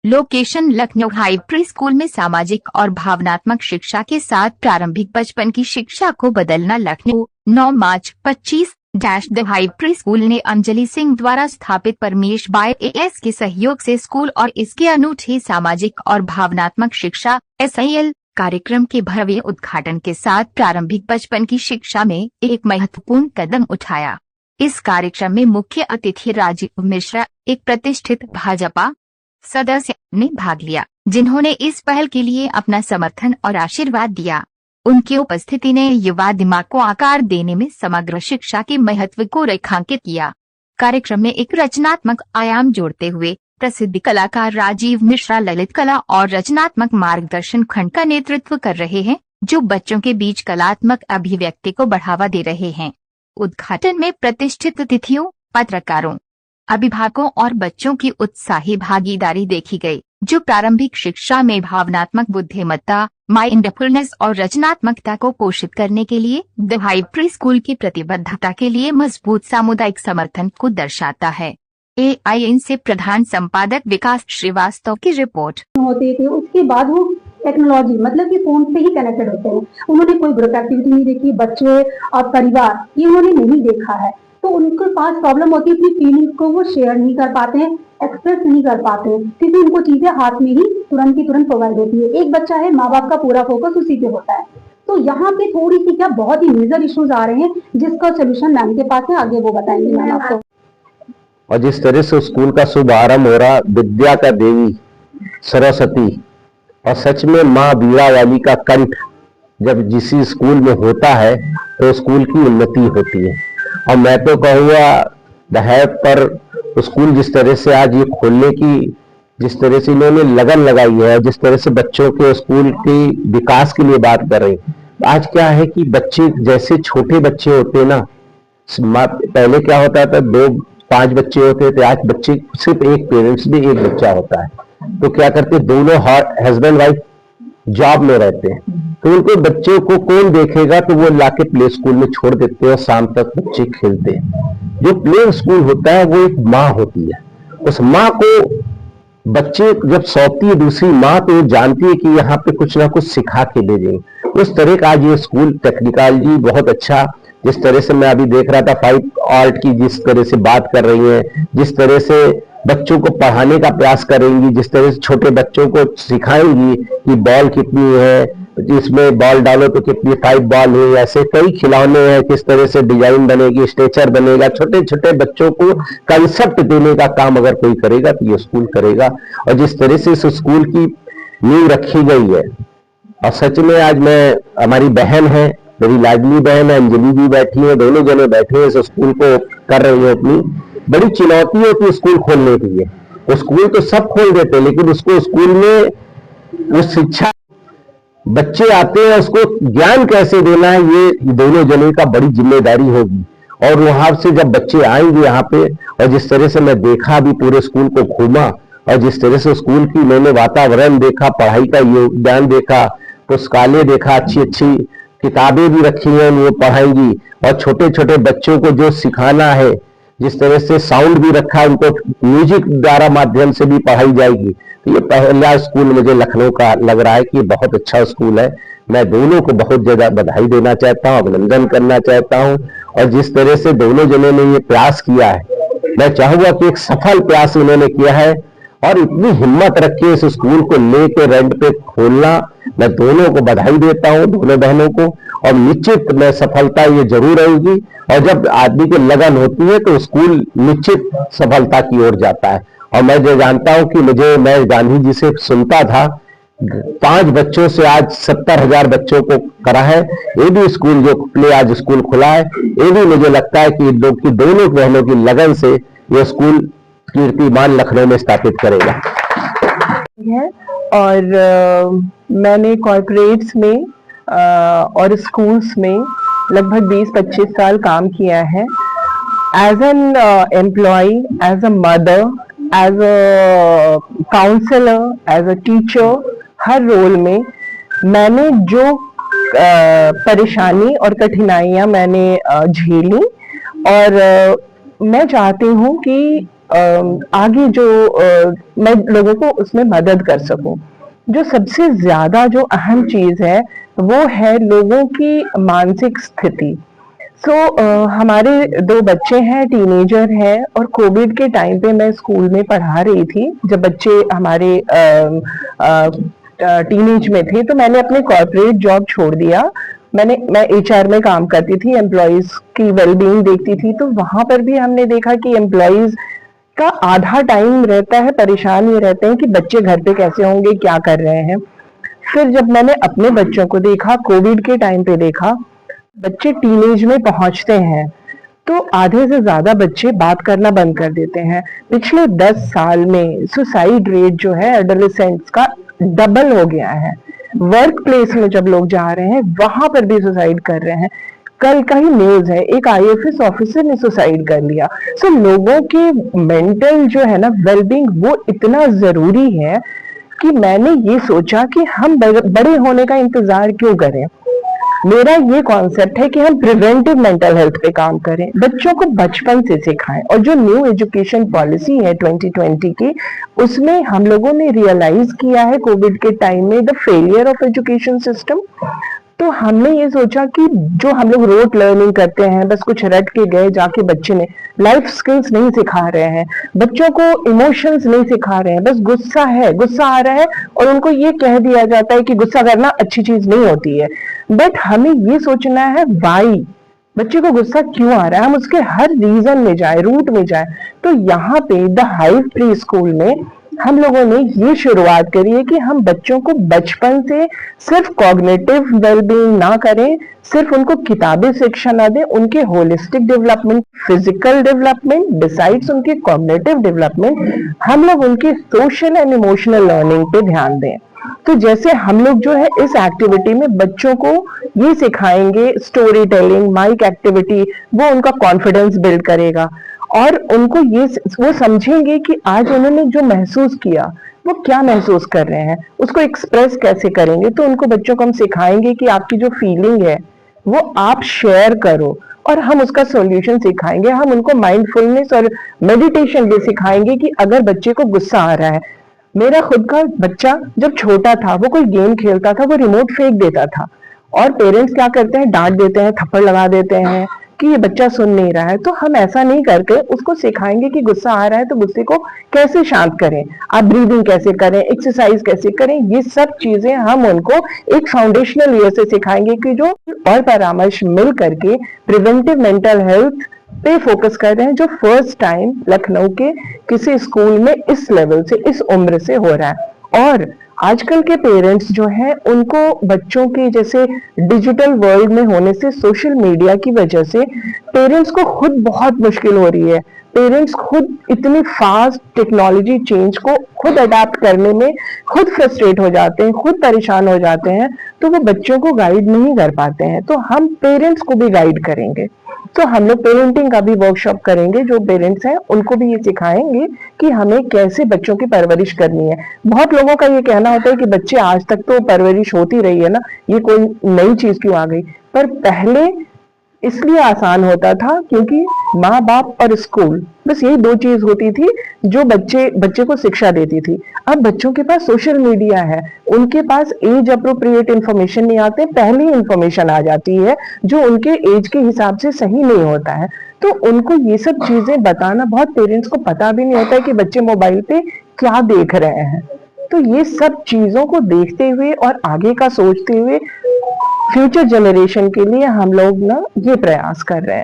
Location Lucknow high pre school में सामाजिक और भावनात्मक शिक्षा के साथ प्रारंभिक बचपन की शिक्षा को बदलना। लखनऊ 9 मार्च 25 द हाई प्री स्कूल ने अंजलि सिंह द्वारा स्थापित परमेश बाय एएस के सहयोग से स्कूल और इसके अनूठे सामाजिक और भावनात्मक शिक्षा SIL कार्यक्रम के भव्य उद्घाटन के साथ प्रारंभिक बचपन की शिक्षा में एक महत्वपूर्ण कदम उठाया। इस कार्यक्रम में मुख्य अतिथि राजीव मिश्रा, एक प्रतिष्ठित भाजपा सदस्य, ने भाग लिया, जिन्होंने इस पहल के लिए अपना समर्थन और आशीर्वाद दिया। उनकी उपस्थिति ने युवा दिमाग को आकार देने में समग्र शिक्षा के महत्व को रेखांकित किया। कार्यक्रम में एक रचनात्मक आयाम जोड़ते हुए प्रसिद्ध कलाकार राजीव मिश्रा ललित कला और रचनात्मक मार्गदर्शन खंड का नेतृत्व कर रहे हैं, जो बच्चों के बीच कलात्मक अभिव्यक्ति को बढ़ावा दे रहे हैं। उद्घाटन में प्रतिष्ठित अतिथियों, पत्रकारों, अभिभावकों और बच्चों की उत्साही भागीदारी देखी गई, जो प्रारंभिक शिक्षा में भावनात्मक बुद्धिमत्ता, माइंडफुलनेस और रचनात्मकता को पोषित करने के लिए द हाई प्री स्कूल की प्रतिबद्धता के लिए मजबूत सामुदायिक समर्थन को दर्शाता है। AIN से प्रधान संपादक विकास श्रीवास्तव की रिपोर्ट। होते थे उसके बाद वो टेक्नोलॉजी मतलब कि फोन से ही कनेक्टेड होते हैं। उन्होंने कोई ग्रुप एक्टिविटी नहीं देखी, बच्चे और परिवार ये उन्होंने नहीं देखा है, तो उनके पास प्रॉब्लम होती है, अपनी फीलिंग्स को वो शेयर नहीं कर पाते हैं, एक्सप्रेस नहीं कर पाते हैं, क्योंकि उनको चीजें हाथ में ही तुरंत की तुरंत प्रोवाइड होती है। एक बच्चा है, माँ बाप का पूरा फोकस उसी पे होता है। तो यहाँ पे थोड़ी सी क्या बहुत ही मेजर इश्यूज आ रहे हैं, जिसका सोल्यूशन मैम के पास है, आगे वो बताएंगे मैम आपको। और जिस तरह से स्कूल का शुभारंभ हो रहा, विद्या का देवी सरस्वती, और सच में माँ बीड़ा वाली का कंठ जब जिस स्कूल में होता है तो स्कूल की उन्नति होती है। और मैं तो कहूँगा दहेज पर स्कूल जिस तरह से आज ये खोलने की जिस तरह से इन्होंने लगन लगाई है, जिस तरह से बच्चों के स्कूल के विकास के लिए बात कर रहे हैं। आज क्या है कि बच्चे जैसे छोटे बच्चे होते ना, पहले क्या होता था 2-5 बच्चे होते थे, आज बच्चे सिर्फ एक पेरेंट्स में एक बच्चा होता है। तो क्या करते, दोनों हस्बैंड वाइफ जॉब में रहते हैं, तो उनको बच्चों को कौन देखेगा, तो वो लाके प्ले स्कूल में छोड़ देते हैं और शाम तक बच्चे खेलते हैं। जो प्ले स्कूल होता है वो एक माँ होती है, उस माँ को बच्चे जब सौंपती है दूसरी माँ, तो वो जानती है कि यहाँ पे कुछ ना कुछ सिखा के भेजेंगे। उस तरह का आज ये स्कूल टेक्निकॉलॉजी बहुत अच्छा, जिस तरह से मैं अभी देख रहा था 5 आर्ट की जिस तरह से बात कर रही है, जिस तरह से बच्चों को पढ़ाने का प्रयास करेंगी, जिस तरह से छोटे बच्चों को सिखाएंगी कि बॉल कितनी है, इसमें बॉल डालो तो कितनी 5 बॉल है, ऐसे कई खिलौने हैं, किस तरह से डिजाइन बनेगी, स्ट्रेचर बनेगा। छोटे छोटे बच्चों को कंसेप्ट देने का काम अगर कोई करेगा तो ये स्कूल करेगा। और जिस तरह से इस स्कूल की नींव रखी गई है, और सच में आज मैं, हमारी बहन है, मेरी लाडली बहन है अंजलि जी बैठी है, दोनों जने बैठे हैं, इस स्कूल को कर रही है। अपनी बड़ी चुनौती होती है स्कूल खोलने के लिए। वो स्कूल तो सब खोल देते हैं, लेकिन उसको स्कूल में वो शिक्षा, बच्चे आते हैं उसको ज्ञान कैसे देना है, ये दोनों जने का बड़ी जिम्मेदारी होगी। और वहां से जब बच्चे आएंगे यहाँ पे, और जिस तरह से मैं देखा, अभी पूरे स्कूल को घूमा, और जिस तरह से स्कूल की मैंने वातावरण देखा, पढ़ाई का योगदान देखा, पुस्तकालय देखा, अच्छी अच्छी किताबें भी रखी हैं, वो पढ़ाएंगी। और छोटे छोटे बच्चों को जो सिखाना है, जिस तरह से साउंड भी रखा है, उनको म्यूजिक द्वारा माध्यम से भी पढ़ाई जाएगी। तो ये पहला स्कूल मुझे लखनऊ का लग रहा है कि ये बहुत अच्छा स्कूल है। मैं दोनों को बहुत ज्यादा बधाई देना चाहता हूँ, अभिनंदन करना चाहता हूँ। और जिस तरह से दोनों जनों ने ये प्रयास किया है, मैं चाहूंगा कि एक सफल प्रयास उन्होंने किया है, और इतनी हिम्मत रख के इस स्कूल को लेके रेंट पे खोलना, मैं दोनों को बधाई देता हूँ, दोनों बहनों को। और निश्चित में सफलता ये जरूर रहेगी, और जब आदमी की लगन होती है तो स्कूल निश्चित सफलता की ओर जाता है। और मैं जो जानता हूँ कि मैं गांधी जी से सुनता था, 5 बच्चों से आज 70,000 बच्चों को करा है। ये भी स्कूल जो प्ले आज स्कूल खुला है, ये भी मुझे लगता है कि लोग की दोनों बहनों की लगन से ये स्कूल कीर्तिमान लखनऊ में स्थापित करेगा। और मैंने कॉर्पोरेट्स में और स्कूल्स में लगभग 20-25 साल काम किया है, as an employ, as a mother, as a counsellor, as a teacher. हर रोल में मैंने जो परेशानी और कठिनाइयां मैंने झेली, और मैं चाहती हूँ कि आगे जो मैं लोगों को उसमें मदद कर सकूं। जो सबसे ज्यादा जो अहम चीज है वो है लोगों की मानसिक स्थिति। हमारे 2 बच्चे हैं, टीनेजर हैं, और कोविड के टाइम पे मैं स्कूल में पढ़ा रही थी। जब बच्चे हमारे टीनेज में थे तो मैंने अपने कॉर्पोरेट जॉब छोड़ दिया। मैं एचआर में काम करती थी, एम्प्लॉयज की वेलबींग देखती थी। तो वहां पर भी हमने देखा कि एम्प्लॉयज का आधा टाइम रहता है परेशान ये रहते हैं कि बच्चे घर पे कैसे होंगे, क्या कर रहे हैं। फिर जब मैंने अपने बच्चों को देखा, कोविड के टाइम पे देखा, बच्चे टीनेज में पहुंचते हैं तो आधे से ज्यादा बच्चे बात करना बंद कर देते हैं। पिछले 10 साल में सुसाइड रेट जो है एडोलेसेंट्स का डबल हो गया है। वर्क प्लेस में जब लोग जा रहे हैं वहां पर भी सुसाइड कर रहे हैं। कल का ही न्यूज है, एक आईएफएस ऑफिसर ने सुसाइड कर लिया। लोगों के मेंटल जो है ना वेलबींग वो इतना जरूरी है कि मैंने ये सोचा कि हम बड़े होने का इंतजार क्यों करें। मेरा ये कॉन्सेप्ट है कि हम प्रिवेंटिव मेंटल हेल्थ पे काम करें, बच्चों को बचपन से सिखाएं। और जो न्यू एजुकेशन पॉलिसी है 2020 की, उसमें हम लोगों ने रियलाइज किया है कोविड के टाइम में the failure of education system. तो हमने ये सोचा कि जो हम लोग रोट लर्निंग करते हैं, बस कुछ रट के गए जाके बच्चे ने लाइफ स्किल्स नहीं सिखा रहे हैं, बच्चों को इमोशंस नहीं सिखा रहे हैं। बस गुस्सा आ रहा है और उनको ये कह दिया जाता है कि गुस्सा करना अच्छी चीज नहीं होती है। बट हमें ये सोचना है वाई, बच्चे को गुस्सा क्यों आ रहा है, हम उसके हर रीजन में जाए, रूट में जाए। तो यहाँ पे द हाइव प्री स्कूल में हम लोगों ने ये शुरुआत करी है कि हम बच्चों को बचपन से सिर्फ कॉग्निटिव वेलबींग ना करें, सिर्फ उनको किताबी शिक्षा ना दें, उनके holistic development, physical development decides उनके कॉग्निटिव डेवलपमेंट, हम लोग उनके सोशल एंड इमोशनल लर्निंग पे ध्यान दें। तो जैसे हम लोग जो है इस एक्टिविटी में बच्चों को ये सिखाएंगे, स्टोरी टेलिंग, माइक एक्टिविटी, वो उनका कॉन्फिडेंस बिल्ड करेगा और उनको वो समझेंगे कि आज उन्होंने जो महसूस किया वो क्या महसूस कर रहे हैं, उसको एक्सप्रेस कैसे करेंगे। तो उनको बच्चों को हम सिखाएंगे कि आपकी जो फीलिंग है वो आप शेयर करो और हम उसका सॉल्यूशन सिखाएंगे। हम उनको माइंडफुलनेस और मेडिटेशन भी सिखाएंगे कि अगर बच्चे को गुस्सा आ रहा है, मेरा खुद का बच्चा जब छोटा था वो कोई गेम खेलता था, वो रिमोट फेंक देता था और पेरेंट्स क्या करते हैं, डांट देते हैं, थप्पड़ लगा देते हैं कि ये बच्चा सुन नहीं रहा है। तो हम ऐसा नहीं करके उसको सिखाएंगे कि गुस्सा आ रहा है तो गुस्से को कैसे शांत करें, आप ब्रीदिंग कैसे करें, एक्सरसाइज कैसे करें। ये सब चीजें हम उनको एक फाउंडेशनल ईयर से सिखाएंगे कि जो और परामर्श मिल करके प्रिवेंटिव मेंटल हेल्थ पे फोकस कर रहे हैं, जो फर्स्ट टाइम लखनऊ के किसी स्कूल में इस लेवल से, इस उम्र से हो रहा है। और आजकल के पेरेंट्स जो हैं उनको बच्चों के जैसे डिजिटल वर्ल्ड में होने से, सोशल मीडिया की वजह से पेरेंट्स को खुद बहुत मुश्किल हो रही है। पेरेंट्स खुद इतनी फास्ट टेक्नोलॉजी चेंज को खुद अडेप्ट करने में खुद फ्रस्ट्रेट हो जाते हैं, खुद परेशान हो जाते हैं, तो वो बच्चों को गाइड नहीं कर पाते हैं। तो हम पेरेंट्स को भी गाइड करेंगे। तो हम लोग पेरेंटिंग का भी वर्कशॉप करेंगे, जो पेरेंट्स हैं उनको भी ये सिखाएंगे कि हमें कैसे बच्चों की परवरिश करनी है। बहुत लोगों का ये कहना होता है कि बच्चे आज तक तो परवरिश होती रही है ना, ये कोई नई चीज क्यों आ गई। पर पहले इसलिए आसान होता था क्योंकि माँ बाप और स्कूल, बस यही 2 चीज होती थी जो बच्चे को शिक्षा देती थी। अब बच्चों के पास सोशल मीडिया है, उनके पास एज अप्रोप्रिएट इंफॉर्मेशन नहीं आते, पहली इंफॉर्मेशन आ जाती है जो उनके एज के हिसाब से सही नहीं होता है। तो उनको ये सब चीजें बताना, बहुत पेरेंट्स को पता भी नहीं होता है कि बच्चे मोबाइल पे क्या देख रहे हैं। तो ये सब चीजों को देखते हुए और आगे का सोचते हुए फ्यूचर जनरेशन के लिए हम लोग ना ये प्रयास कर रहे हैं।